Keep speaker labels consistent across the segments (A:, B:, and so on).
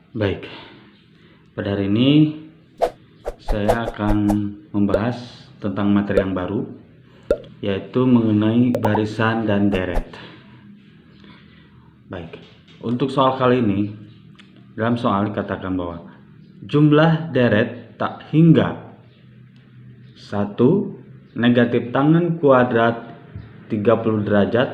A: Baik, pada hari ini saya akan membahas tentang materi yang baru, yaitu mengenai barisan dan deret. Baik, untuk soal kali ini, dalam soal dikatakan bahwa jumlah deret tak hingga 1 negatif tangan kuadrat 30 derajat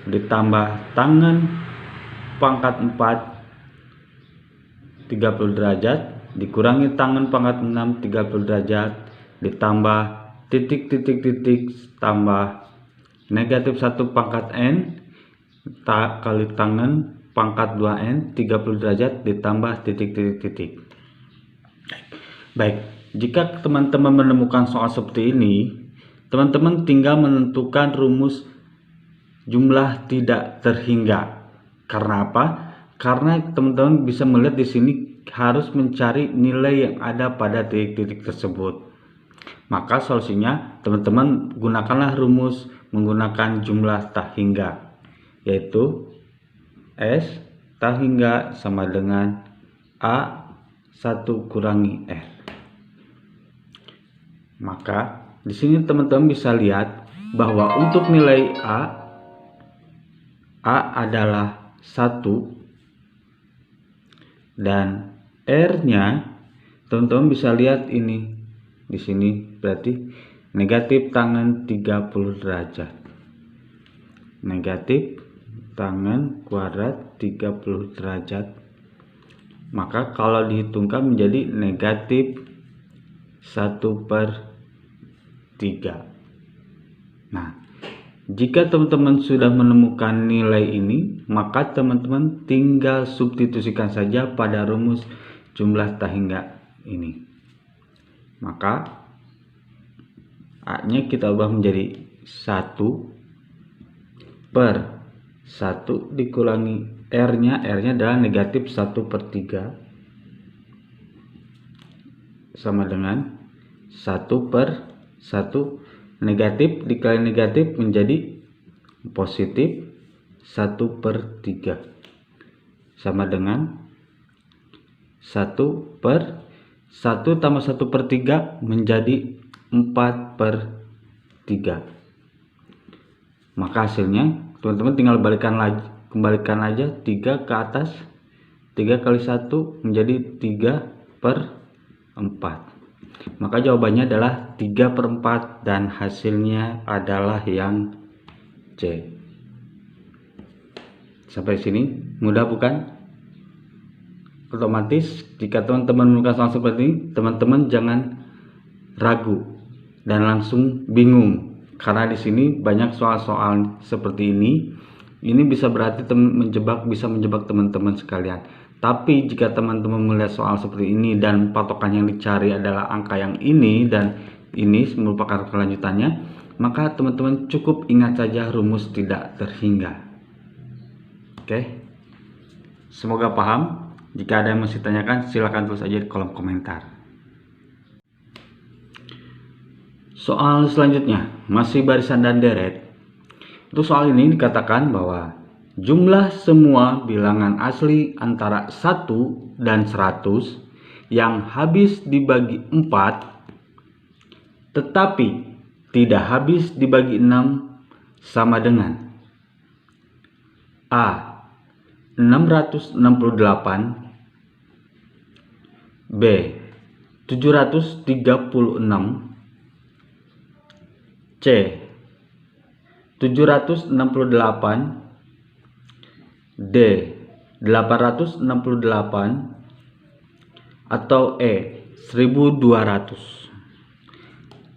A: ditambah tangan pangkat 4 30 derajat dikurangi tangan pangkat 6 30 derajat ditambah titik tambah negatif 1 pangkat n kali tangan pangkat 2n 30 derajat ditambah titik. Baik, jika teman-teman menemukan soal seperti ini, teman-teman tinggal menentukan rumus jumlah tidak terhingga. Karena apa? Karena teman-teman bisa melihat di sini harus mencari nilai yang ada pada titik-titik tersebut. Maka solusinya teman-teman gunakanlah rumus menggunakan jumlah tak hingga, yaitu S tak hingga sama dengan A1 kurangi R. Maka di sini teman-teman bisa lihat bahwa untuk nilai A adalah 1 dan R-nya teman-teman bisa lihat ini di sini berarti negatif tangan 30 derajat. Negatif tangan kuadrat 30 derajat. Maka kalau dihitungkan menjadi negatif 1/3. Nah, jika teman-teman sudah menemukan nilai ini, maka teman-teman tinggal substitusikan saja pada rumus jumlah tak hingga ini. Maka A-nya kita ubah menjadi 1/1 dikurangi R-nya adalah negatif 1/3 sama dengan 1/1. Negatif dikali negatif menjadi positif 1/3 sama dengan 1/1 tambah 1/3 menjadi 4/3. Maka hasilnya teman-teman tinggal kembalikan aja 3 ke atas. 3 kali 1 menjadi 3/4. Maka jawabannya adalah 3/4 dan hasilnya adalah yang C. Sampai sini mudah bukan? Otomatis jika teman-teman menemukan soal seperti ini, teman-teman jangan ragu dan langsung bingung, karena di sini banyak soal-soal seperti ini. Ini bisa berarti bisa menjebak teman-teman sekalian. Tapi jika teman-teman melihat soal seperti ini dan patokan yang dicari adalah angka yang ini dan ini merupakan kelanjutannya, maka teman-teman cukup ingat saja rumus tidak terhingga. Oke, semoga paham. Jika ada yang masih tanyakan, silahkan tulis saja di kolom komentar. Soal selanjutnya masih barisan dan deret. Untuk soal ini dikatakan bahwa jumlah semua bilangan asli antara 1 dan 100 yang habis dibagi 4 tetapi tidak habis dibagi 6 sama dengan A. 668, B. 736, C. 768, D. 868, atau E. 1200.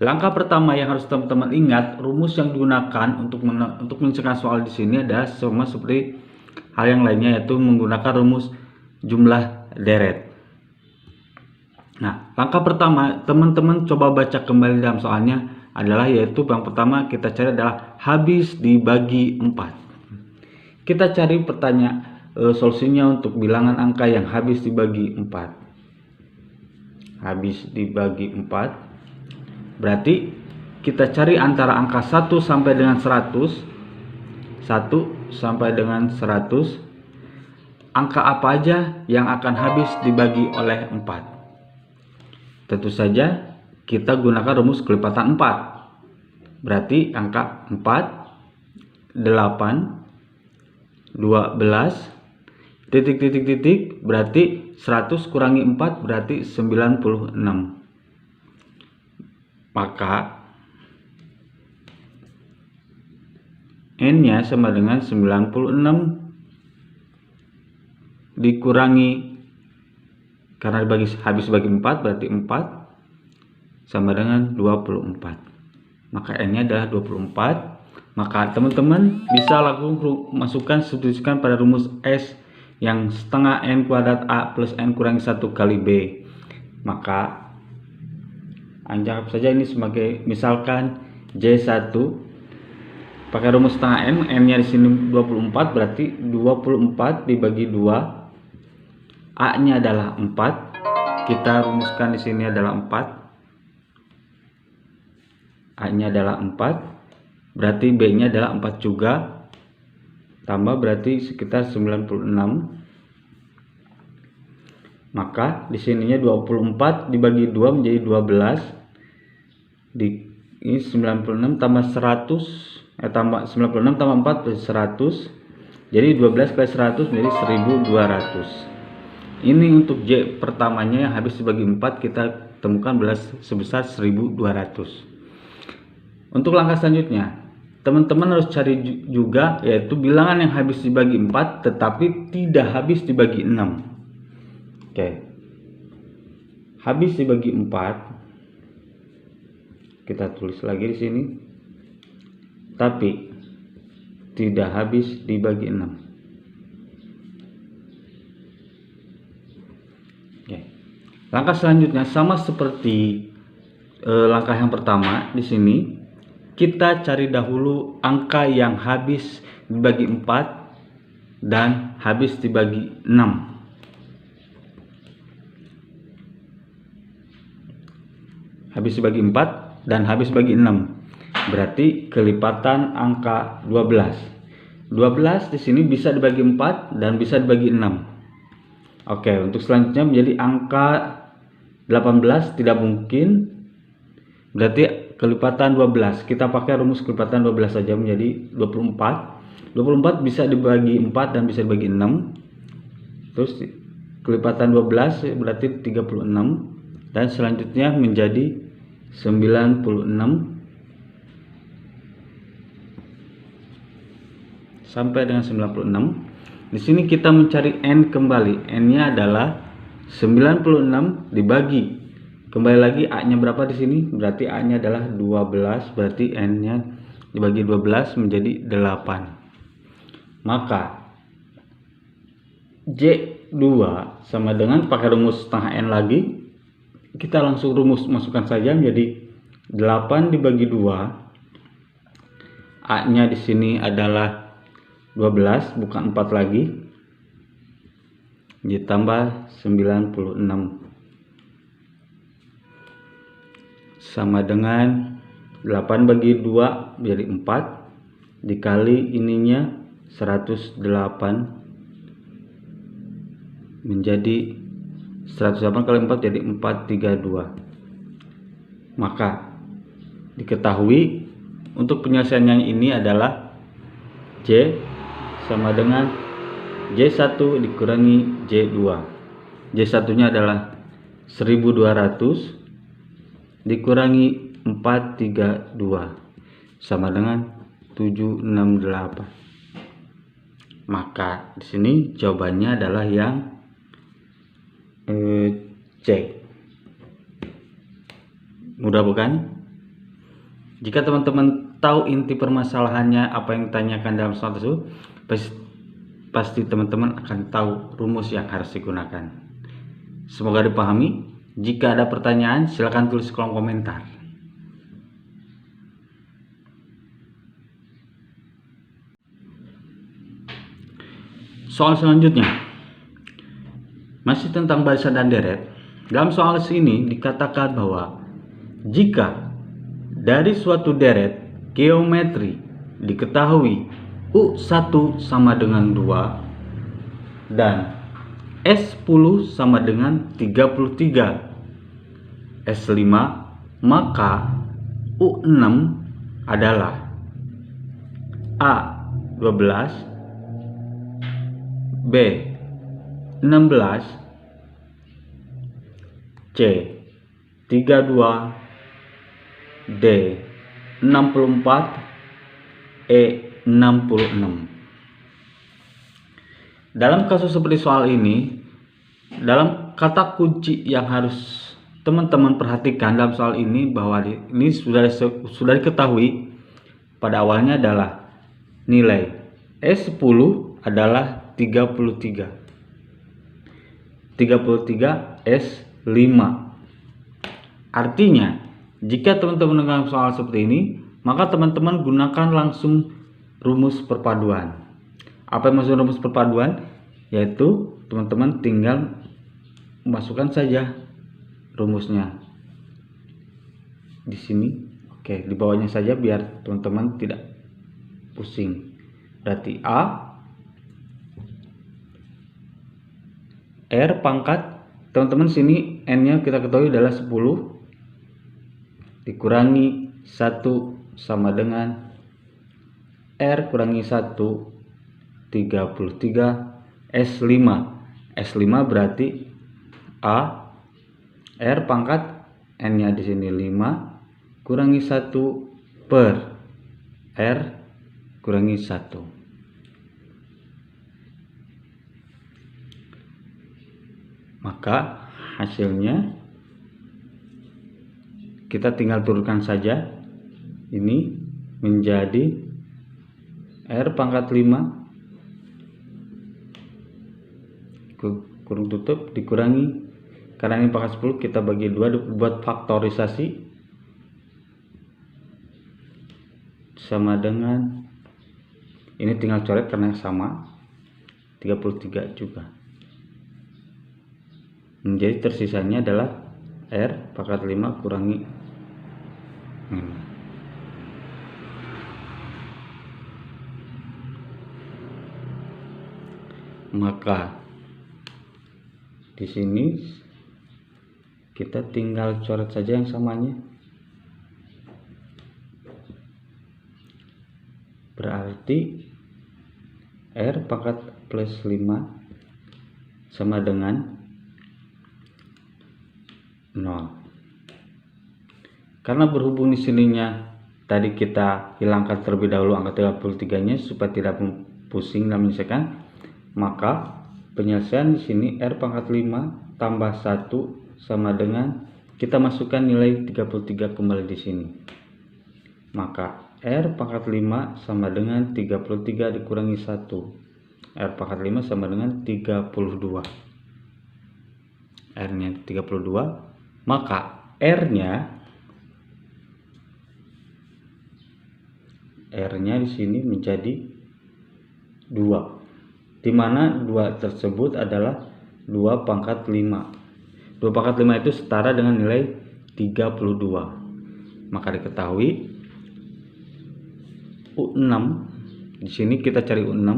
A: Langkah pertama yang harus teman-teman ingat, rumus yang digunakan untuk menyelesaikan soal di sini adalah sama seperti hal yang lainnya, yaitu menggunakan rumus jumlah deret. Nah, langkah pertama teman-teman coba baca kembali dalam soalnya adalah, yaitu yang pertama kita cari adalah habis dibagi 4. Kita cari solusinya untuk bilangan angka yang habis dibagi 4. Habis dibagi 4 berarti kita cari antara angka 1 sampai dengan 100. 1 sampai dengan 100 angka apa aja yang akan habis dibagi oleh 4? Tentu saja kita gunakan rumus kelipatan 4. Berarti angka 4, 8, 12, titik, berarti 100 kurangi 4 berarti 96. Maka N-nya sama dengan 96 dikurangi, karena habis bagi 4 berarti 4 sama dengan 24. Maka N-nya adalah 24. Maka teman-teman bisa langsung masukkan, substitusikan pada rumus S yang setengah N kuadrat A plus N kurangi 1 kali B. Maka anggap saja ini sebagai misalkan J1 pakai rumus setengah N, N-nya di sini 24 berarti 24 dibagi 2. A-nya adalah 4. Kita rumuskan di sini adalah 4. A-nya adalah 4. Berarti B-nya adalah 4 juga. Tambah berarti sekitar 96. Maka di sininya 24 dibagi 2 menjadi 12. Ini 96 tambah 100, tambah 96 tambah 4 plus 100. Jadi 12 kali 100 menjadi 1200. Ini untuk J pertamanya yang habis dibagi 4, kita temukan belas sebesar 1200. Untuk langkah selanjutnya, teman-teman harus cari juga yaitu bilangan yang habis dibagi 4 tetapi tidak habis dibagi 6. Oke. Habis dibagi 4 kita tulis lagi di sini. Tapi tidak habis dibagi 6. Langkah selanjutnya sama seperti langkah yang pertama. Di sini kita cari dahulu angka yang habis dibagi 4 dan habis dibagi 6. Habis dibagi 4 dan habis bagi 6. Berarti kelipatan angka 12. 12 di sini bisa dibagi 4 dan bisa dibagi 6. Oke, untuk selanjutnya menjadi angka 18 tidak mungkin. Berarti kelipatan 12. Kita pakai rumus kelipatan 12 saja menjadi 24. 24 bisa dibagi 4 dan bisa dibagi 6. Terus kelipatan 12 berarti 36 dan selanjutnya menjadi 96 sampai dengan 96. Di sini kita mencari N kembali. N-nya adalah 96 dibagi. Kembali lagi A-nya berapa di sini? Berarti A-nya adalah 12, berarti N-nya dibagi 12 menjadi 8. Maka J2 sama dengan pakai rumus setengah N lagi. Kita langsung rumus masukkan saja menjadi 8 dibagi 2. A-nya di sini adalah 12 bukan 4 lagi, ditambah 96 sama dengan 8 bagi 2 menjadi 4 dikali ininya 108 menjadi 108 kali 4 jadi 432. Maka diketahui untuk penyelesaiannya ini adalah J sama dengan J1 dikurangi J2. J1 nya adalah 1200 dikurangi 432 sama dengan 768. Maka di sini jawabannya adalah yang C. Mudah bukan? Jika teman-teman tahu inti permasalahannya apa yang ditanyakan dalam soal tersebut, pasti teman-teman akan tahu rumus yang harus digunakan. Semoga dipahami. Jika ada pertanyaan, silakan tulis di kolom komentar. Soal selanjutnya masih tentang barisan dan deret. Dalam soal ini dikatakan bahwa jika dari suatu deret geometri diketahui U1 sama dengan 2, Dan S10 sama dengan 33 S5, maka U6 adalah A12, B 16, C 32, D 64, E 66. Dalam kasus seperti soal ini, dalam kata kunci yang harus teman-teman perhatikan dalam soal ini bahwa ini sudah diketahui pada awalnya adalah nilai S10 adalah 33 S5. Artinya, jika teman-teman mendengar soal seperti ini, maka teman-teman gunakan langsung rumus perpaduan. Apa yang maksud rumus perpaduan? Yaitu teman-teman tinggal masukkan saja rumusnya di sini. Oke, di bawahnya saja biar teman-teman tidak pusing. Berarti A R pangkat, teman-teman sini n-nya kita ketahui adalah 10 dikurangi 1 sama dengan R kurangi 1 33 S5. S5 berarti A R pangkat n-nya di sini 5 kurangi 1 per R kurangi 1. Maka hasilnya kita tinggal turunkan saja, ini menjadi R pangkat 5 kurung tutup dikurangi, karena ini pangkat 10 kita bagi 2 buat faktorisasi, sama dengan ini tinggal coret karena sama 33 juga. Menjadi tersisanya adalah R pangkat 5 kurangi ini. Maka di sini kita tinggal coret saja yang samanya. Berarti R pangkat plus 5 sama dengan 0. Karena berhubung di sininya tadi kita hilangkan terlebih dahulu angka 33-nya supaya tidak pusing dan menyelesaikan, maka penyelesaian di sini R pangkat 5 tambah 1 sama dengan kita masukkan nilai 33 kembali di sini. Maka R pangkat 5 sama dengan 33 dikurangi 1. R pangkat 5 sama dengan 32. R-nya 32. Maka R-nya di sini menjadi 2. Di mana 2 tersebut adalah 2 pangkat 5. 2 pangkat 5 itu setara dengan nilai 32. Maka diketahui U6 di sini kita cari U6.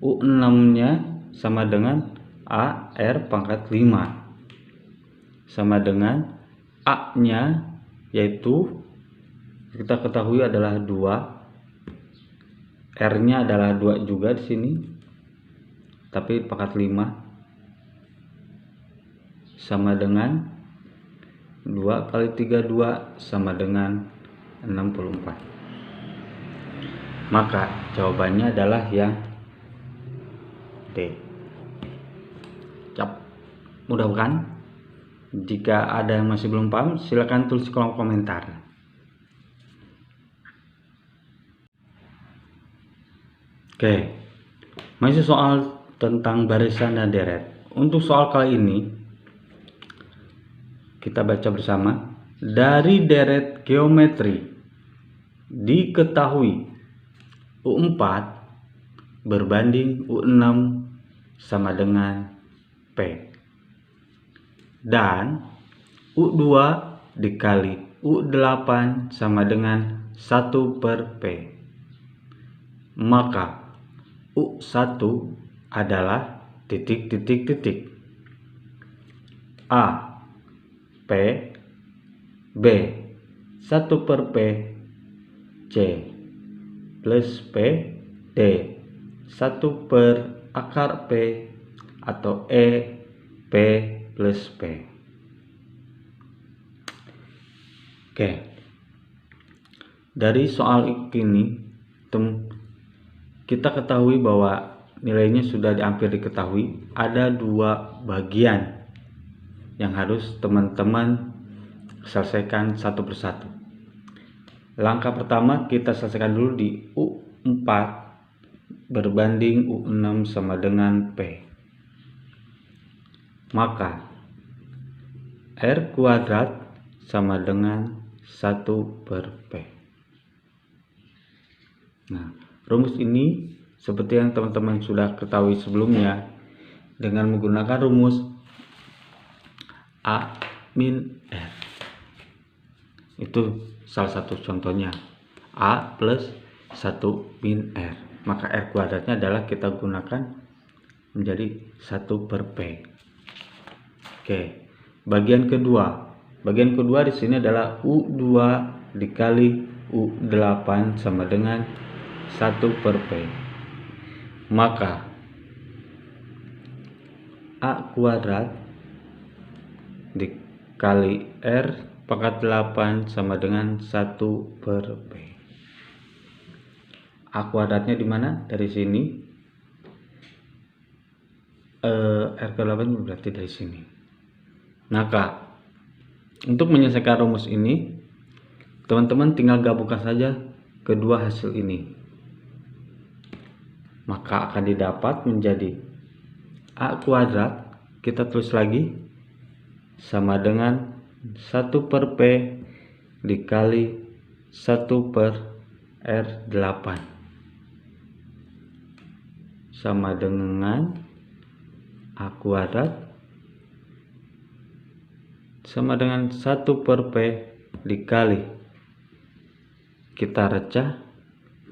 A: U6-nya sama dengan AR pangkat 5. Sama dengan A-nya yaitu kita ketahui adalah 2. R-nya adalah 2 juga di sini. Tapi pangkat 5 sama dengan 2 kali 32 sama dengan 64. Maka jawabannya adalah yang D. Mudah bukan? Jika ada yang masih belum paham, silakan tulis kolom komentar. Oke, masih soal tentang barisan dan deret. Untuk soal kali ini kita baca bersama. Dari deret geometri diketahui U4 berbanding U6 sama dengan P. Dan U2 dikali U8 sama dengan 1 per P. Maka U1 adalah titik titik titik. A P B 1 per P C plus P D 1 per akar P atau E P plus P. Oke, dari soal ini kita ketahui bahwa nilainya sudah hampir diketahui. Ada 2 bagian yang harus teman-teman selesaikan satu persatu. Langkah pertama kita selesaikan dulu di U4 berbanding U6 sama dengan P. Maka R kuadrat sama dengan 1 per P. Nah, rumus ini seperti yang teman-teman sudah ketahui sebelumnya, dengan menggunakan rumus A min R. Itu salah satu contohnya, A plus 1 min R. Maka R kuadratnya adalah kita gunakan menjadi 1 per P. Oke, bagian kedua di sini adalah U2 dikali U8 sama dengan 1 per P. Maka A kuadrat dikali R pangkat 8 sama dengan 1 per P. A kuadratnya di mana? Dari sini. R ke 8 berarti dari sini. Maka untuk menyelesaikan rumus ini, teman-teman tinggal gabungkan saja kedua hasil ini. Maka akan didapat menjadi A kuadrat, kita tulis lagi, sama dengan 1 per P dikali 1 per R8 sama dengan A kuadrat sama dengan 1 per P dikali, kita recah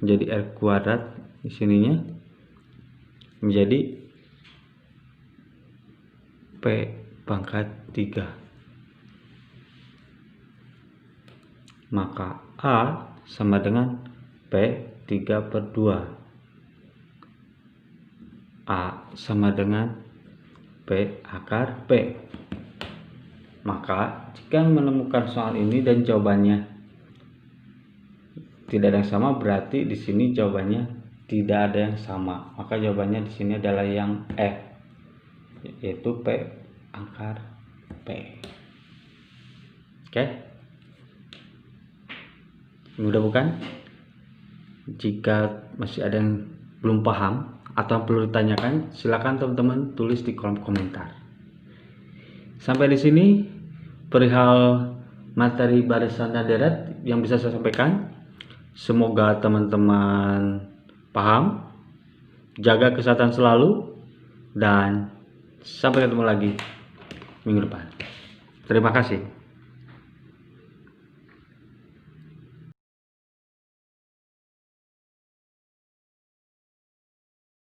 A: menjadi R kuadrat di sininya menjadi P pangkat 3. Maka A sama dengan P 3 per 2. A sama dengan P akar P. Maka jika menemukan soal ini dan jawabannya tidak ada yang sama, berarti di sini jawabannya tidak ada yang sama. Maka jawabannya di sini adalah yang E, yaitu P akar P. Oke, mudah bukan? Jika masih ada yang belum paham atau perlu ditanyakan, silakan teman-teman tulis di kolom komentar. Sampai di sini perihal materi barisan dan deret yang bisa saya sampaikan. Semoga teman-teman paham, jaga kesehatan selalu, dan sampai ketemu lagi minggu depan. Terima kasih.